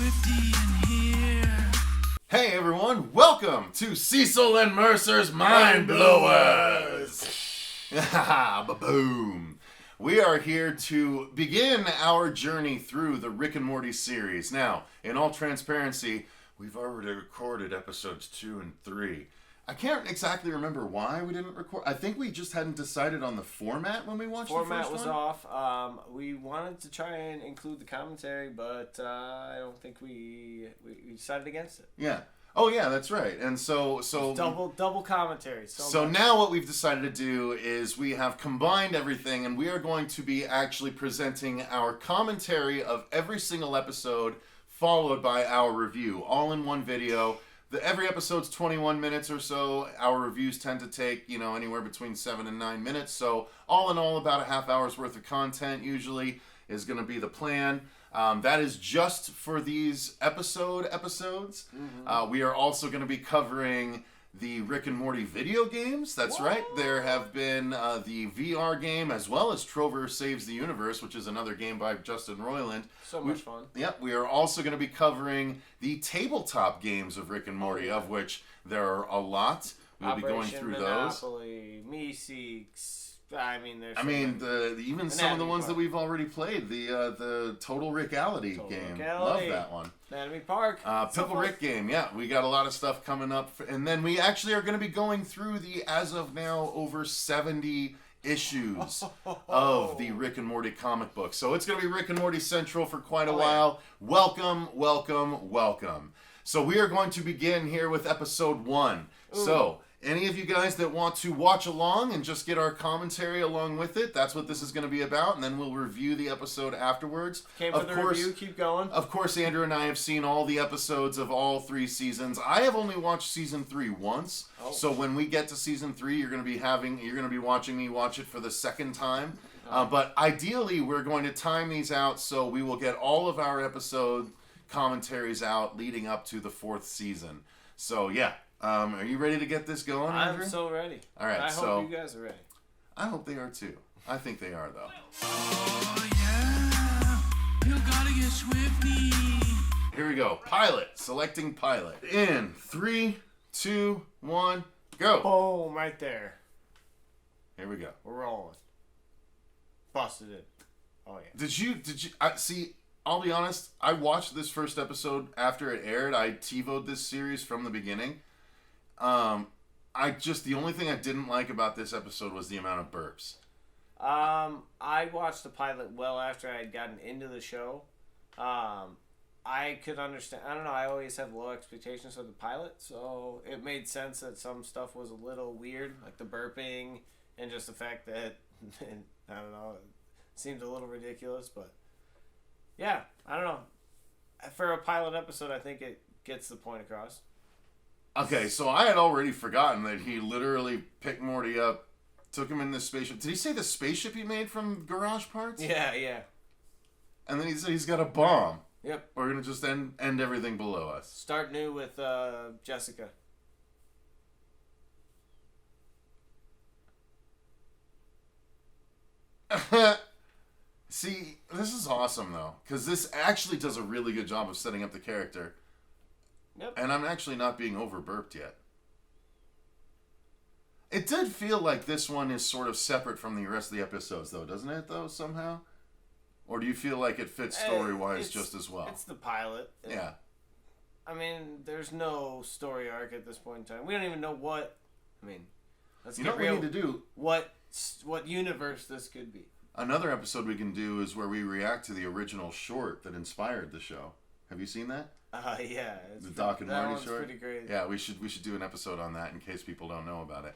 Swifty in here. Hey everyone, welcome to Cecil and Mercer's Mind Blowers. Ba-boom. We are here to begin our journey through the Rick and Morty series. Now, in all transparency, we've already recorded episodes 2 and 3. I can't exactly remember why we didn't record. I think we just hadn't decided on the format when we watched the first one. Format was off. We wanted to try and include the commentary, but I don't think we decided against it. Yeah. Oh yeah, that's right. And so double commentary. So now what we've decided to do is we have combined everything, and we are going to be actually presenting our commentary of every single episode, followed by our review, all in one video. Every episode's 21 minutes or so. Our reviews tend to take, anywhere between 7 and 9 minutes. So all in all, about a half hour's worth of content usually is going to be the plan. That is just for these episodes. Mm-hmm. We are also going to be covering the Rick and Morty video games. That's right. There have been the VR game as well as Trover Saves the Universe, which is another game by Justin Roiland. So much fun. Yep. We are also going to be covering the tabletop games of Rick and Morty, of which there are a lot. We'll be going through Monopoly, Mesa. Even some of the ones that we've already played. The Total Rickality game. Love that one. Anatomy Park. Pickle Rick game. Yeah, we got a lot of stuff coming up. And then we actually are going to be going through the, as of now, over 70 issues of the Rick and Morty comic book. So it's going to be Rick and Morty Central for quite a while. Yeah. Welcome, welcome, welcome. So we are going to begin here with episode 1. Ooh. So any of you guys that want to watch along and just get our commentary along with it, that's what this is going to be about, and then we'll review the episode afterwards. Came for the review, keep going. Of course, Andrew and I have seen all the episodes of all 3 seasons. I have only watched season 3 once, so when we get to season 3, you're going to be watching me watch it for the second time. But ideally, we're going to time these out so we will get all of our episode commentaries out leading up to the 4th season. So yeah. Are you ready to get this going, Andrew? I'm so ready. All right, I hope you guys are ready. I hope they are too. I think they are, though. Oh, yeah. You gotta get swifty. Here we go. Pilot. Selecting pilot. In 3, 2, 1, go. Boom, right there. Here we go. We're rolling. Busted it. Oh, yeah. Did you, see, I'll be honest, I watched this first episode after it aired. I TiVo'd this series from the beginning. The only thing I didn't like about this episode was the amount of burps. I watched the pilot well after I had gotten into the show. I could understand, I don't know, I always have low expectations for the pilot, so it made sense that some stuff was a little weird, like the burping, and just the fact that, I don't know, it seemed a little ridiculous, but yeah, I don't know. For a pilot episode, I think it gets the point across. Okay, so I had already forgotten that he literally picked Morty up, took him in this spaceship. Did he say the spaceship he made from garage parts? Yeah, yeah. And then he said he's got a bomb. Yep. We're going to just end everything below us. Start new with Jessica. See, this is awesome, though, because this actually does a really good job of setting up the character. Yep. And I'm actually not being over-burped yet. It did feel like this one is sort of separate from the rest of the episodes, though, doesn't it, though, somehow? Or do you feel like it fits story-wise just as well? It's the pilot. Yeah. I mean, there's no story arc at this point in time. We don't even know what... I mean, let's get real. What we need to do... What universe this could be. Another episode we can do is where we react to the original short that inspired the show. Have you seen that? Yeah. The Doc and Marty short? Pretty great. Yeah, we should do an episode on that in case people don't know about it.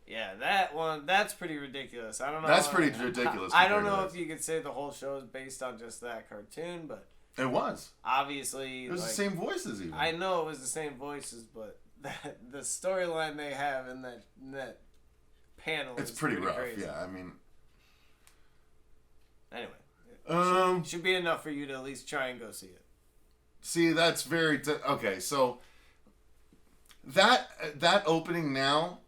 Yeah, that one, that's pretty ridiculous. I don't know. That's pretty ridiculous. I don't know if you could say the whole show is based on just that cartoon, but... It was. Obviously... It was the same voices, even. I know it was the same voices, but the storyline they have in that panel is pretty rough, crazy. Yeah, I mean... Anyway. Should be enough for you to at least try and go see it. See, that's very... okay, so... That opening now,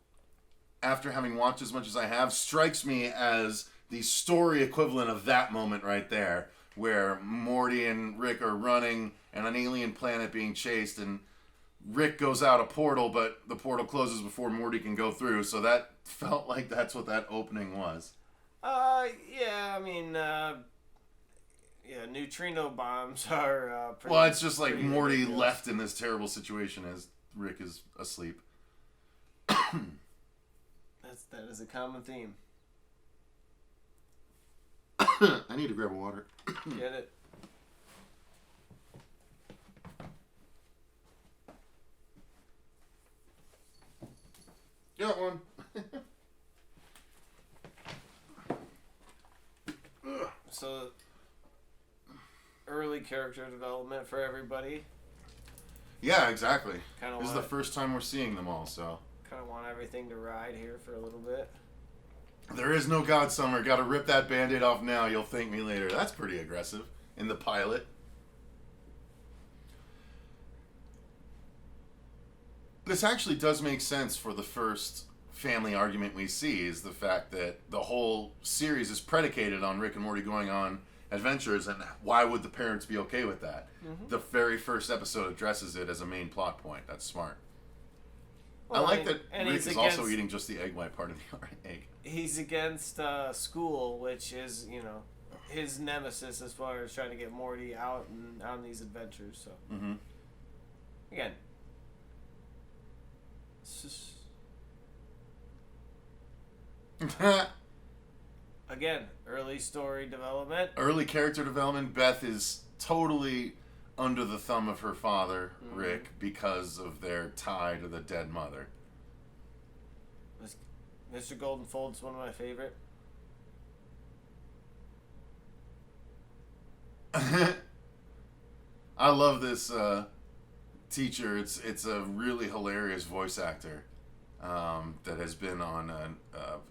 after having watched as much as I have, strikes me as the story equivalent of that moment right there, where Morty and Rick are running and an alien planet being chased, and Rick goes out a portal, but the portal closes before Morty can go through. So that felt like that's what that opening was. Yeah, I mean, neutrino bombs are pretty... Well, it's just like Morty ridiculous. left in this terrible situation as Rick is asleep. That is a common theme. I need to grab a water. Get it? Got one. So, early character development for everybody. Yeah, exactly. Kinda This is the first time we're seeing them all, so. Kind of want everything to ride here for a little bit. There is no God Summer. Gotta rip that band-aid off now. You'll thank me later. That's pretty aggressive in the pilot. This actually does make sense for the first family argument we see, is the fact that the whole series is predicated on Rick and Morty going on adventures, and why would the parents be okay with that? The very first episode addresses it as a main plot point. That's smart. Well, I like that and Rick he's is also eating just the egg white part of the egg. He's against school, which is, his nemesis as far as trying to get Morty out and on these adventures. So, again, it's just, again, early story development. Early character development. Beth is totally under the thumb of her father, Rick, because of their tie to the dead mother. Mr. Goldenfold's one of my favorite. I love this teacher. It's a really hilarious voice actor that has been on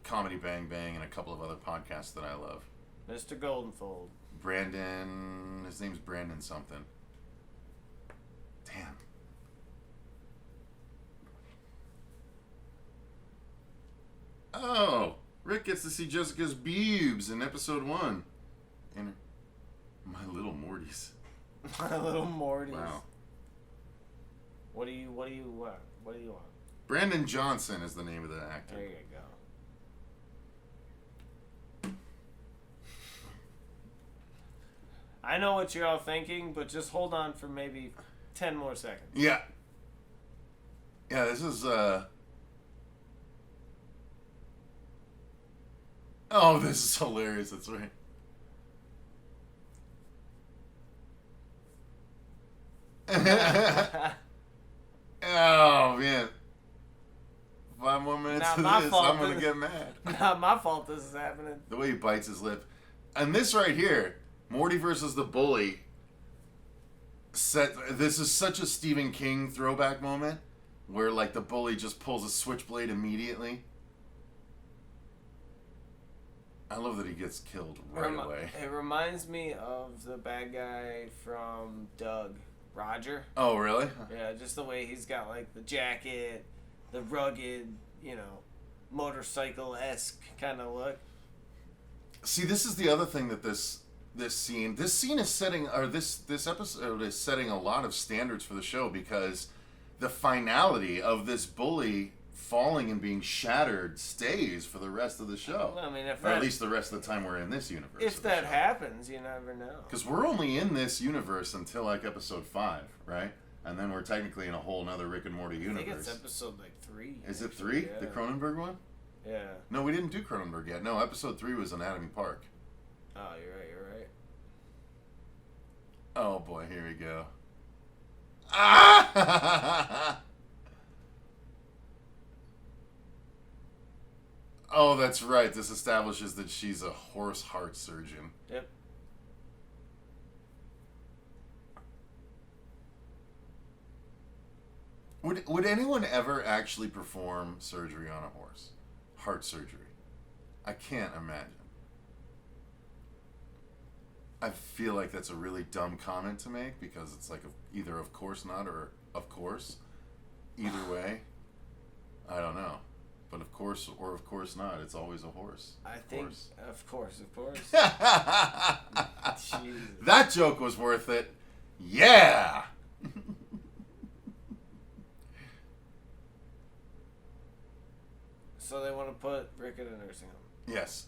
Comedy Bang Bang and a couple of other podcasts that I love. Mr. Goldenfold. Brandon, his name's Brandon something. Damn. Oh, Rick gets to see Jessica's boobs in episode 1. And My Little Mortys. My Little Mortys. Wow. What do you want? Brandon Johnson is the name of the actor. There you go. I know what you're all thinking, but just hold on for maybe 10 more seconds. Yeah. Yeah, this is Oh, this is hilarious. That's right. Oh, man. 5 more minutes Not of my this, fault. I'm going to get mad. Not my fault this is happening. The way he bites his lip. And this right here, Morty versus the bully, this is such a Stephen King throwback moment, where like the bully just pulls a switchblade immediately. I love that he gets killed right away. It reminds me of the bad guy from Doug, Roger. Oh, really? Yeah, just the way he's got like the jacket, the rugged, motorcycle-esque kind of look. See, this is the other thing that this scene is setting, or this episode is setting a lot of standards for the show, because the finality of this bully falling and being shattered stays for the rest of the show. Well, I mean, or at least the rest of the time we're in this universe. If that happens, you never know. Because we're only in this universe until like episode 5, right? And then we're technically in a whole nother Rick and Morty universe. I think it's episode like 3. Is it 3? Yeah. The Cronenberg one? Yeah. No, we didn't do Cronenberg yet. No, episode 3 was Anatomy Park. Oh, you're right. Oh boy, here we go. Ah! Oh, that's right. This establishes that she's a horse heart surgeon. Yep. Would anyone ever actually perform surgery on a horse? Heart surgery. I can't imagine. I feel like that's a really dumb comment to make, because it's like either of course not or of course. Either way, I don't know. But of course, or of course not. It's always a horse. I think, of course. Jesus. That joke was worth it. Yeah. So they want to put Rick in a nursing home. Yes.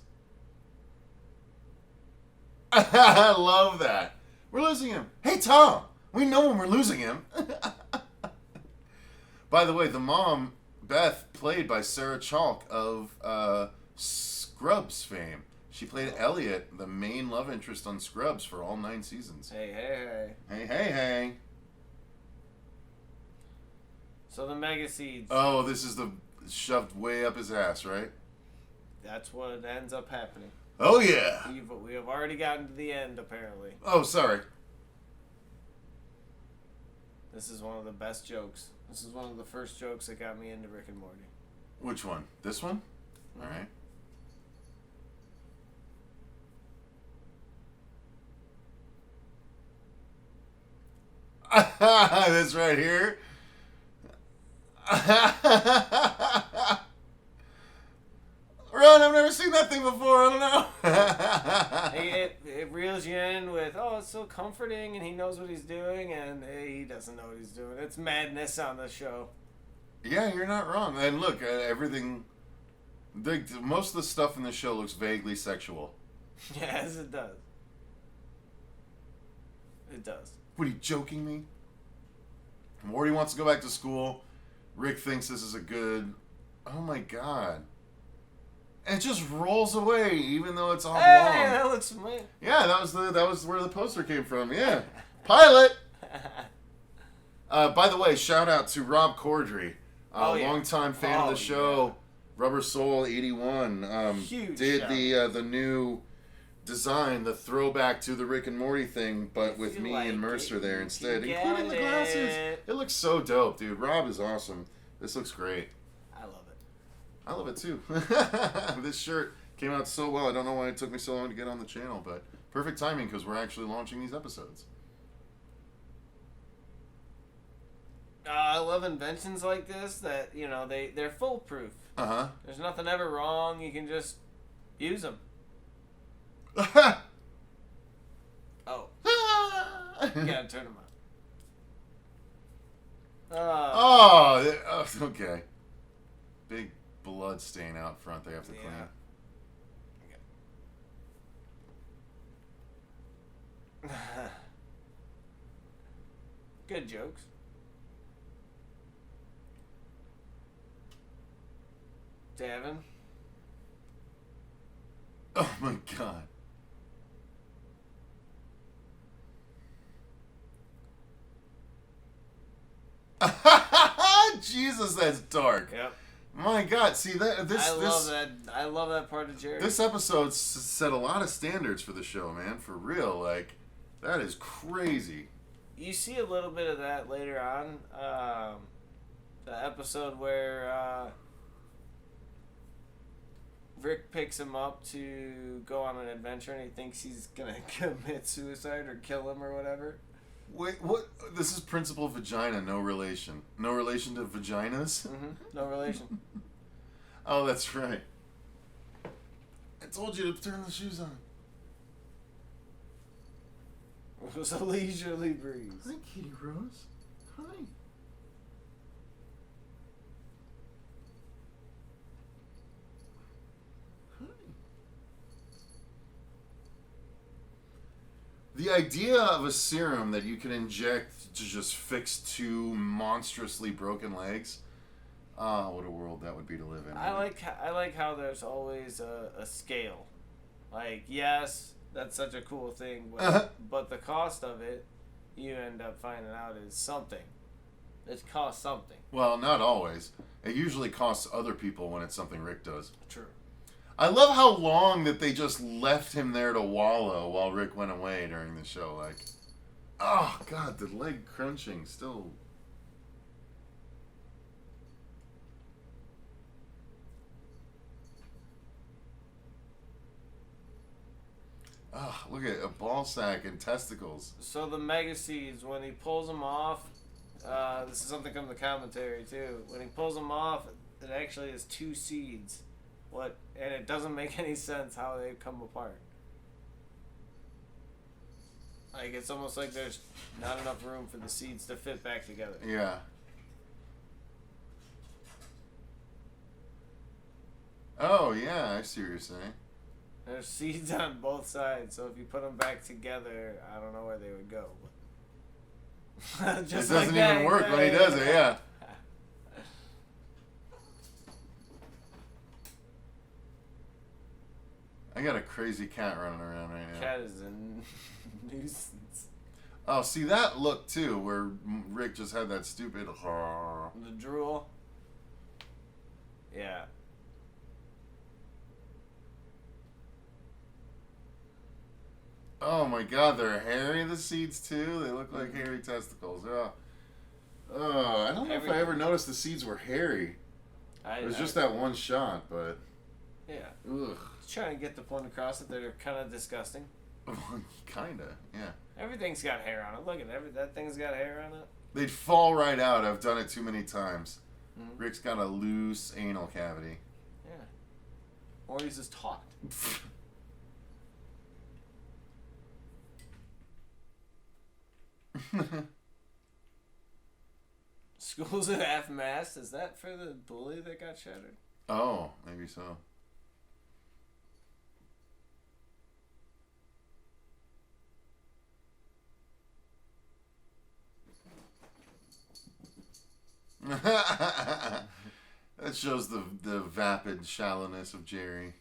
I love that. We're losing him. Hey, Tom. We know when we're losing him. By the way, the mom, Beth, played by Sarah Chalk of Scrubs fame. She played Elliot, the main love interest on Scrubs for all 9 seasons. Hey. Hey. So the Mega Seeds. Oh, this is the shoved way up his ass, right? That's what ends up happening. Oh, yeah. We have already gotten to the end, apparently. Oh, sorry. This is one of the best jokes. This is one of the first jokes that got me into Rick and Morty. Which one? This one? Mm-hmm. All right. This right here. Ron, I've never seen that thing before. I don't know. It reels you in with, oh, it's so comforting, and he knows what he's doing, and he doesn't know what he's doing. It's madness on the show. Yeah, you're not wrong. And look, everything. Most of the stuff in the show looks vaguely sexual. Yes, it does. It does. What, are you joking me? Morty wants to go back to school. Rick thinks this is a good... Oh my god. And it just rolls away, even though it's all long. That looks familiar. Yeah, that was where the poster came from. Yeah. Pilot! By the way, shout out to Rob Cordery. Longtime fan of the show. Yeah. Rubber Soul 81. Huge did shout. the new design, the throwback to the Rick and Morty thing, but with me and Mercer there instead, including the glasses. It looks so dope, dude. Rob is awesome. This looks great. I love it. I love it too. This shirt came out so well. I don't know why it took me so long to get on the channel, but perfect timing because we're actually launching these episodes. I love inventions like this that, they're foolproof. Uh-huh. There's nothing ever wrong. You can just use them. Oh. You gotta turn them on. Okay. Big blood stain out front they have to clean. Good jokes. Davin. Oh my god. Jesus, that's dark. Yep. My god, see that I love that part of Jerry. This episode set a lot of standards for the show, man. For real, like that is crazy. You see a little bit of that later on. The episode where Rick picks him up to go on an adventure, and he thinks he's gonna commit suicide or kill him or whatever. Wait, what? This is Principal Vagina, no relation. No relation to vaginas? Mm-hmm. No relation. Oh, that's right. I told you to turn the shoes on. It was a leisurely breeze. Hi, Kitty Rose. Hi. The idea of a serum that you can inject to just fix 2 monstrously broken legs. What a world that would be to live in. I like how there's always a scale. Like, yes, that's such a cool thing, but the cost of it, you end up finding out, is something. It costs something. Well, not always. It usually costs other people when it's something Rick does. True. I love how long that they just left him there to wallow while Rick went away during the show. Like, oh, God, the leg crunching still... Oh, look at a ball sack and testicles. So the Mega Seeds, when he pulls them off, this is something from the commentary too. When he pulls them off, It actually is 2 seeds. What? And it doesn't make any sense how they come apart. Like, it's almost like there's not enough room for the seeds to fit back together. Yeah. Oh, yeah, I see what you're saying. There's seeds on both sides, so if you put them back together, I don't know where they would go. Just it doesn't even work when he does it, yeah. I got a crazy cat running around right now. Cat is a nuisance. Oh, see that look too, where Rick just had that stupid. The drool. Yeah. Oh my God, they're hairy. The seeds too. They look like hairy testicles. Oh, I don't know if I ever noticed the seeds were hairy. It was just that one shot, but. Yeah. Ugh. Trying to get the point across that they're kind of disgusting. Kinda, yeah. Everything's got hair on it. Look at that thing's got hair on it. They'd fall right out. I've done it too many times. Mm-hmm. Rick's got a loose anal cavity. Yeah. Morty's just talked. School's at half-mast. Is that for the bully that got shattered? Oh, maybe so. That shows the vapid shallowness of Jerry.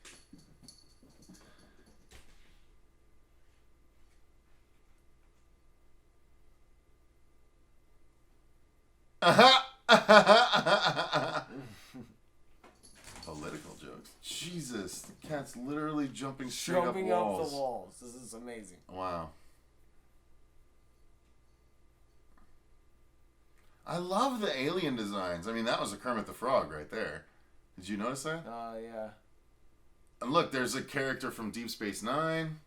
Political jokes. Jesus, the cat's literally jumping straight up walls. Up the walls. This is amazing. Wow. I love the alien designs. I mean, that was a Kermit the Frog right there. Did you notice that? Yeah. And look, there's a character from Deep Space Nine.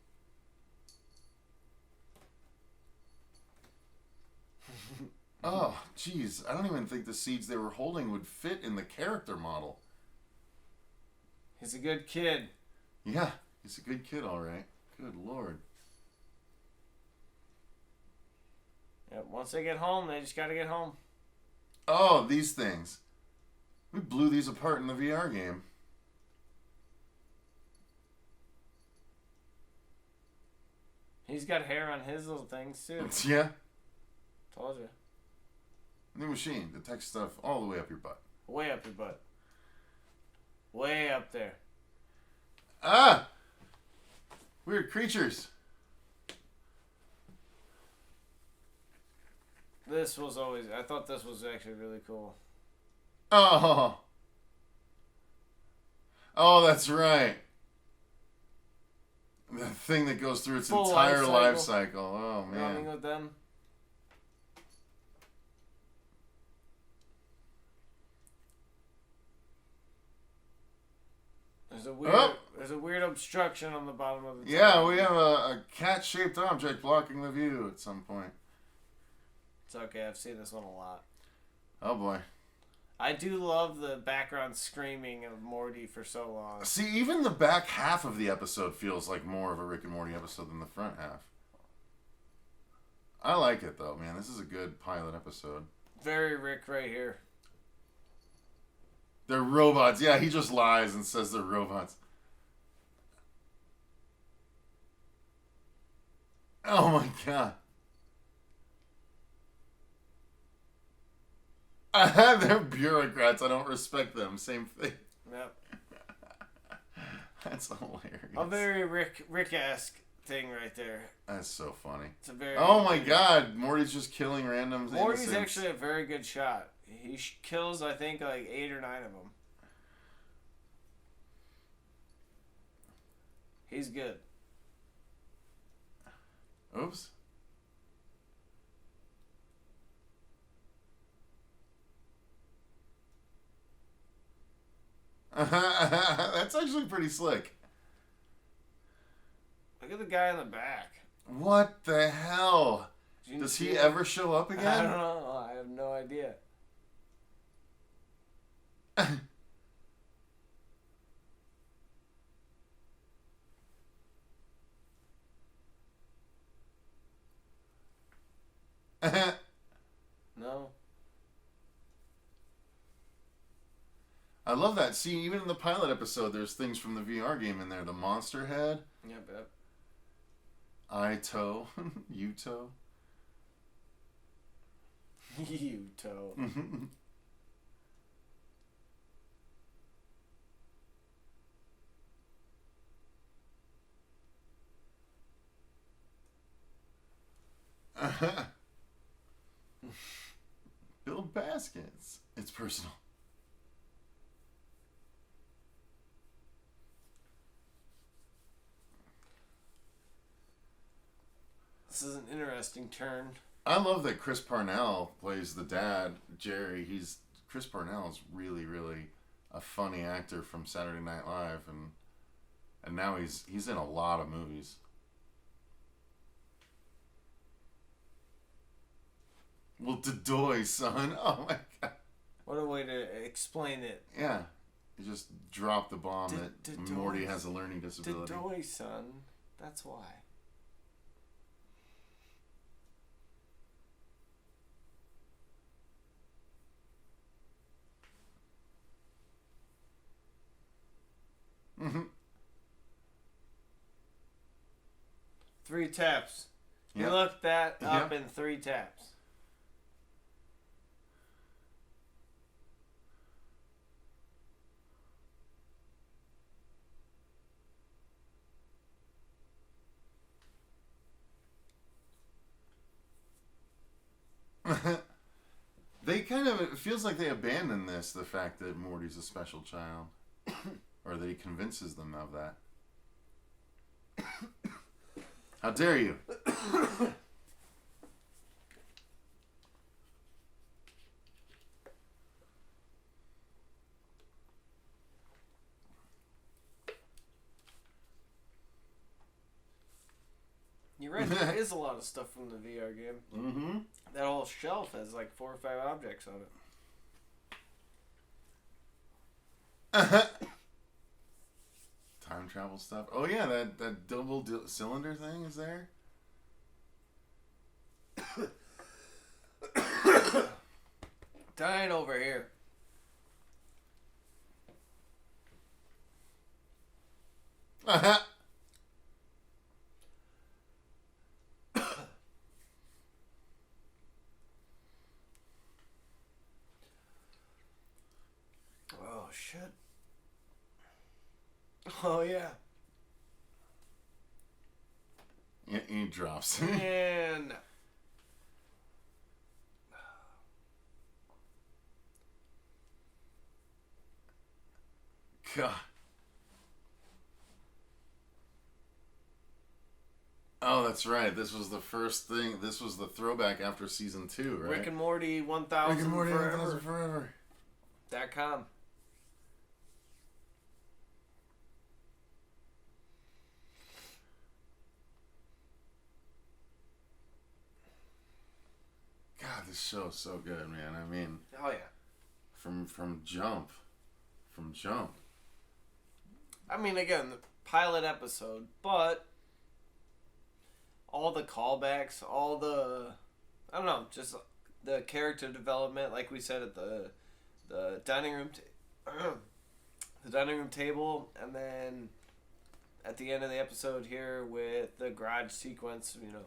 Oh, jeez. I don't even think the seeds they were holding would fit in the character model. He's a good kid. Yeah, he's a good kid, all right. Good Lord. Yep, once they get home, they just gotta get home. Oh, these things. We blew these apart in the VR game. He's got hair on his little things, too. Yeah. Told you. New machine detects stuff all the way up your butt. Way up your butt. Way up there. Ah! Weird creatures. This was always... I thought this was actually really cool. Oh. Oh, that's right. The thing that goes through its Full entire life cycle. cycle. Oh, man. Running with them. There's a weird obstruction on the bottom of the tunnel. Yeah, we have a cat-shaped object blocking the view at some point. It's okay, I've seen this one a lot. Oh, boy. I do love the background screaming of Morty for so long. See, even the back half of the episode feels like more of a Rick and Morty episode than the front half. I like it, though, man. This is a good pilot episode. Very Rick right here. They're robots. Yeah, he just lies and says they're robots. Oh, my God. They're bureaucrats. I don't respect them. Same thing. Yep. That's hilarious. A very Rick-esque thing right there. That's so funny. It's a very. Oh my God, Morty's just killing random. Morty's innocents. actually a very good shot. He kills, I think, like 8 or 9 of them. He's good. Oops. That's actually pretty slick. Look at the guy in the back. What the hell? Does he ever show up I again? don't know. I have no idea. No. I love that. See, even in the pilot episode, there's things from the VR game in there. The monster head. Yep. I-toe. U-toe. U-toe. Build baskets. It's personal. This is an interesting turn. I love that Chris Parnell plays the dad, Jerry. Chris Parnell is really, really a funny actor from Saturday Night Live, and now he's in a lot of movies. Well, Dadoy, son. Oh my god. What a way to explain it. Yeah. You just dropped the bomb that Dadoy. Morty has a learning disability. Dadoy, son. That's why. Mm-hmm. 3 taps. You Yep. looked that up Yep. in 3 taps. They kind of, it feels like they abandon this, the fact that Morty's a special child. Or that he convinces them of that. How dare you? You're right, there is a lot of stuff from the VR game. Mm-hmm. That whole shelf has like 4 or 5 objects on it. Time travel stuff. Oh yeah, that double cylinder thing is there. Dying over here. Oh shit. Oh yeah. Yeah, he drops. And God. Oh, that's right. This was the first thing. This was the throwback after season 2, right? Rick and Morty 1000 Rick and Morty forever. 1000 forever. .com. God, this show is so good, man. I mean, Oh yeah. from jump. I mean, again, the pilot episode, but all the callbacks, all the, I don't know, just the character development, like we said at the dining room, the dining room table, and then at the end of the episode here with the garage sequence, you know,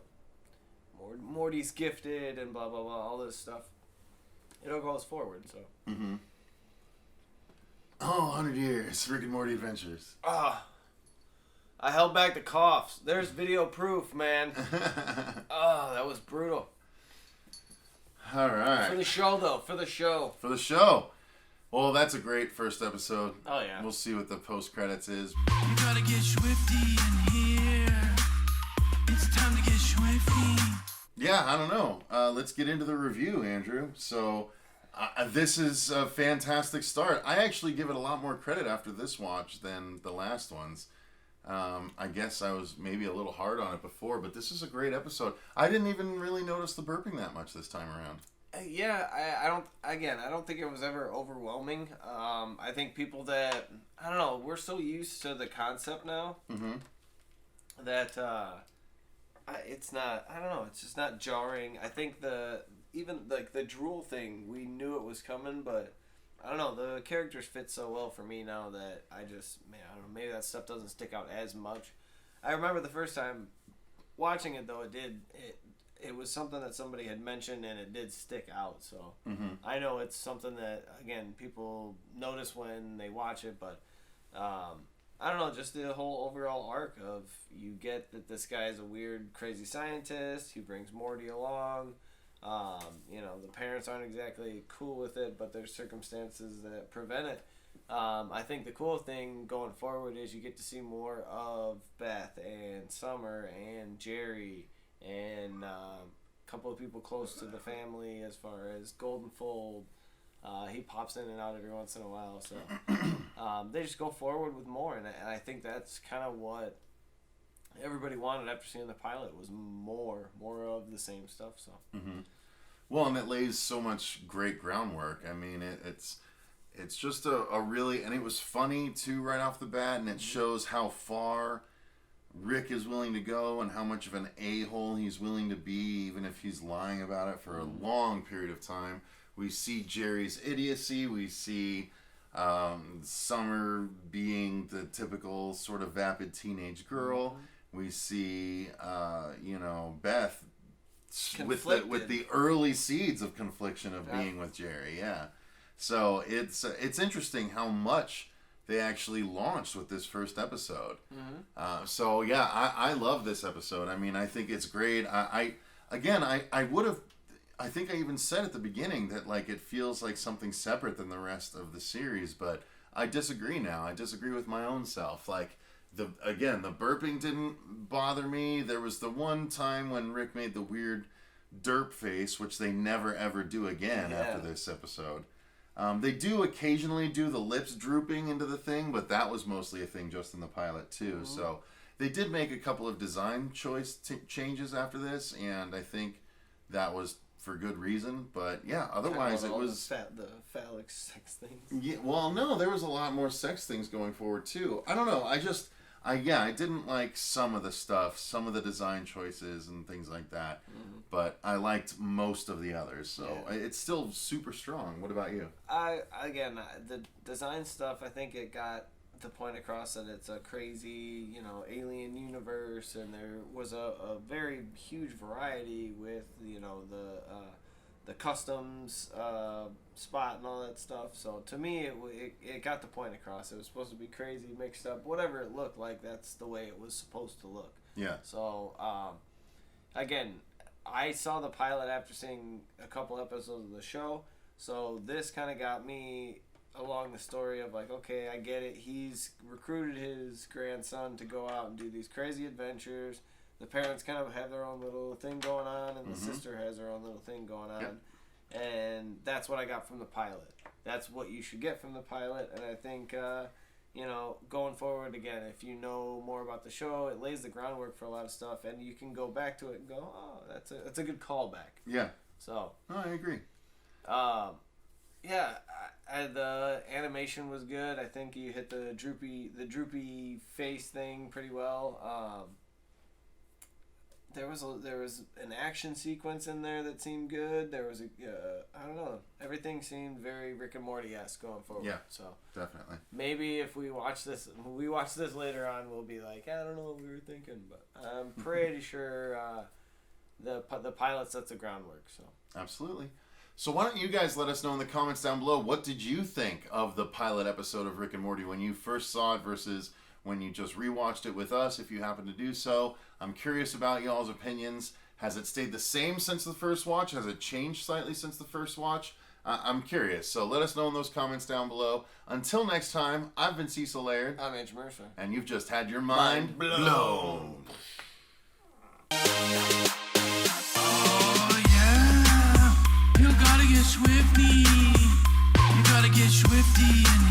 Morty's gifted and blah blah blah, all this stuff. It all goes forward, so. Mm-hmm. Oh, 100 years. Rick and Morty Adventures. Ah. I held back the coughs. There's video proof, man. Oh, that was brutal. All right. For the show, though. For the show. For the show. Well, that's a great first episode. Oh, yeah. We'll see what the post-credits is. You gotta get swifty in here. It's time to get swifty. Yeah, I don't know. Let's get into the review, Andrew. So, this is a fantastic start. I actually give it a lot more credit after this watch than the last ones. I guess I was maybe a little hard on it before, but this is a great episode. I didn't even really notice the burping that much this time around. Yeah, I don't think it was ever overwhelming. I think people that, I don't know, we're so used to the concept now Mm-hmm. that it's not. I don't know. It's just not jarring. I think even the drool thing, we knew it was coming, but I don't know. The characters fit so well for me now that I don't know. Maybe that stuff doesn't stick out as much. I remember the first time watching it though. It was something that somebody had mentioned and it did stick out. So I know it's something that again people notice when they watch it, but. I don't know, just the whole overall arc of you get that this guy is a weird, crazy scientist who brings Morty along. The parents aren't exactly cool with it, but there's circumstances that prevent it. I think the cool thing going forward is you get to see more of Beth and Summer and Jerry and a couple of people close to the family as far as Goldenfold. He pops in and out every once in a while, so they just go forward with more, and I think that's kind of what everybody wanted after seeing the pilot was more of the same stuff. So, well, and it lays so much great groundwork. I mean, it's just a really, and it was funny too right off the bat, and it shows how far Rick is willing to go and how much of an a-hole he's willing to be, even if he's lying about it for a long period of time. We see Jerry's idiocy. We see Summer being the typical sort of vapid teenage girl. We see, Beth with the early seeds of confliction of being with Jerry. Yeah, so it's interesting how much they actually launched with this first episode. So yeah, I love this episode. I mean, I think it's great. I would have. I think I even said at the beginning that like it feels like something separate than the rest of the series, but I disagree now. I disagree with my own self. Like the burping didn't bother me. There was the one time when Rick made the weird derp face, which they never ever do again after this episode. They do occasionally do the lips drooping into the thing, but that was mostly a thing just in the pilot too. So they did make a couple of design choice changes after this, and I think that was for good reason, but yeah, otherwise it was the phallic sex things. Yeah, well, no, there was a lot more sex things going forward too. I don't know. I didn't like some of the stuff, some of the design choices and things like that, but I liked most of the others. So it's still super strong. What about you? The design stuff, I think it got the point across that it's a crazy, alien universe, and there was a very huge variety with, the customs spot and all that stuff. So to me, it got the point across. It was supposed to be crazy, mixed up, whatever it looked like. That's the way it was supposed to look. Yeah. So again, I saw the pilot after seeing a couple episodes of the show. So this kind of got me along the story of like, okay, I get it. He's recruited his grandson to go out and do these crazy adventures. The parents kind of have their own little thing going on, and the sister has her own little thing going on. And that's what I got from the pilot. That's what you should get from the pilot. And I think, going forward, again, if you know more about the show, it lays the groundwork for a lot of stuff, and you can go back to it and go, oh, that's a good callback. Yeah. So. Oh, I agree. Yeah, the animation was good. I think you hit the droopy face thing pretty well. There was an action sequence in there that seemed good. There was I don't know. Everything seemed very Rick and Morty-esque going forward. Yeah, so definitely. Maybe if we watch this later on, we'll be like, I don't know what we were thinking, but I'm pretty sure the pilot sets the groundwork. So absolutely. So why don't you guys let us know in the comments down below, what did you think of the pilot episode of Rick and Morty when you first saw it versus when you just rewatched it with us, if you happen to do so. I'm curious about y'all's opinions. Has it stayed the same since the first watch? Has it changed slightly since the first watch? I'm curious. So let us know in those comments down below. Until next time, I've been Cecil Laird. I'm Cecil Mercer. And you've just had your mind blown. You gotta get swifty. You gotta get swifty.